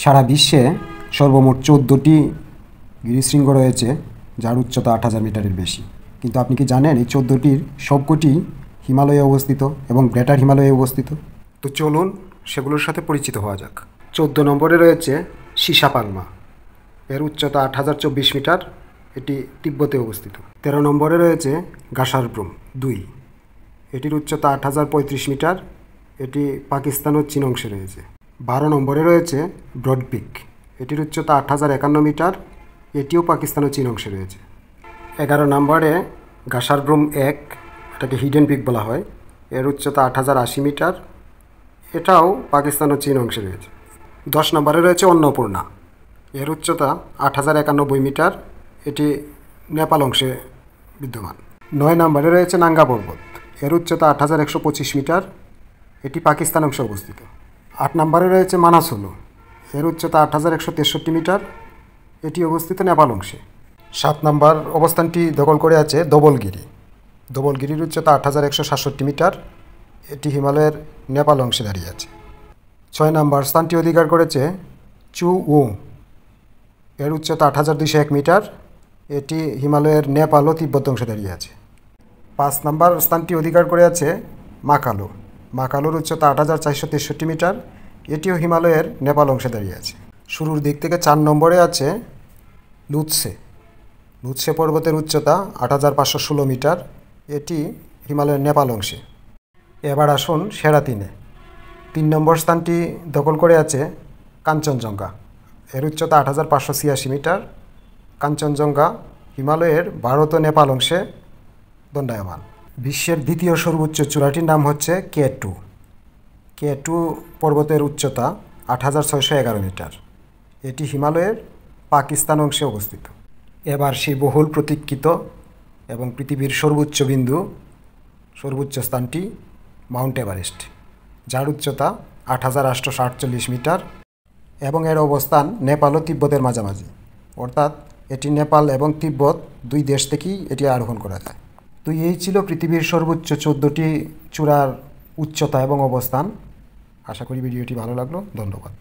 সারা বিশ্বে সর্বমোট 14টি গিরিশৃঙ্গ রয়েছে, যার উচ্চতা 8000 মিটারের বেশি। কিন্তু আপনি কি জানেন এই 14টির সবকটি হিমালয়ে অবস্থিত এবং গ্রেটার হিমালয়ে অবস্থিত? তো চলুন সেগুলোর সাথে পরিচিত হওয়া যাক। 14 নম্বরে রয়েছে সিসাপাংমা, এর উচ্চতা 8024 মিটার, এটি তিব্বতে অবস্থিত। 13 নম্বরে রয়েছে গাসারব্রুম 2, এটির উচ্চতা 8035 মিটার, এটি পাকিস্তান ও চীন অংশে রয়েছে। 12 নম্বরে রয়েছে ব্রডপিক, এটির উচ্চতা 8051 মিটার, এটিও পাকিস্তান ও চীন অংশে রয়েছে। 11 নম্বরে গাসারব্রুম 1, এটাকে হিডেন পিক বলা হয়, এর উচ্চতা 8080 মিটার, এটাও পাকিস্তান ও চীন অংশে রয়েছে। 10 নম্বরে রয়েছে অন্নপূর্ণা, এর উচ্চতা 8091 মিটার, এটি নেপাল অংশে বিদ্যমান। 9 নম্বরে রয়েছে নাঙ্গা পর্বত, এর উচ্চতা 8125 মিটার, এটি পাকিস্তান অংশে অবস্থিত। 8 নম্বরে রয়েছে মানাসুলু, এর উচ্চতা 8163 মিটার, এটি অবস্থিত নেপাল অংশে। 7 নম্বর অবস্থানটি দখল করে আছে ধবলগিরি, ধবলগিরির উচ্চতা 8167 মিটার, এটি হিমালয়ের নেপাল অংশে দাঁড়িয়ে আছে। 6 নম্বর স্থানটি অধিকার করেছে চু উ, এর উচ্চতা 8201 মিটার, এটি হিমালয়ের নেপাল ও তিব্বত অংশে দাঁড়িয়ে আছে। 5 নম্বর স্থানটি অধিকার করে আছে মাকালু, মাকালুর উচ্চতা 8463 মিটার, এটিও হিমালয়ের নেপাল অংশে দাঁড়িয়ে আছে। শুরুর দিক থেকে 4 নম্বরে আছে লুৎসে, লুৎসে পর্বতের উচ্চতা 8516 মিটার, এটি হিমালয়ের নেপাল অংশে। এবার আসুন সেরা 3 নম্বর স্থানটি দখল করে আছে কাঞ্চনজঙ্ঘা, এর উচ্চতা 8586 মিটার, কাঞ্চনজঙ্ঘা হিমালয়ের ভারত ও নেপাল অংশে দণ্ডায়মান। বিশ্বের দ্বিতীয় সর্বোচ্চ চূড়াটির নাম হচ্ছে K2, K2 পর্বতের উচ্চতা 8611 মিটার, এটি হিমালয়ের পাকিস্তান অংশে অবস্থিত। এবার সেই বহুল প্রতীক্ষিত এবং পৃথিবীর সর্বোচ্চ বিন্দু, সর্বোচ্চ স্থানটি মাউন্ট এভারেস্ট, যার উচ্চতা 8848 মিটার এবং এর অবস্থান নেপাল ও তিব্বতের মাঝামাঝি, অর্থাৎ এটি নেপাল এবং তিব্বত দুই দেশ থেকেই এটি আরোহণ করা যায়। তো এই ছিল পৃথিবীর সর্বোচ্চ 14টি চূড়ার উচ্চতা এবং অবস্থান। আশা করি ভিডিওটি ভালো লাগলো। ধন্যবাদ।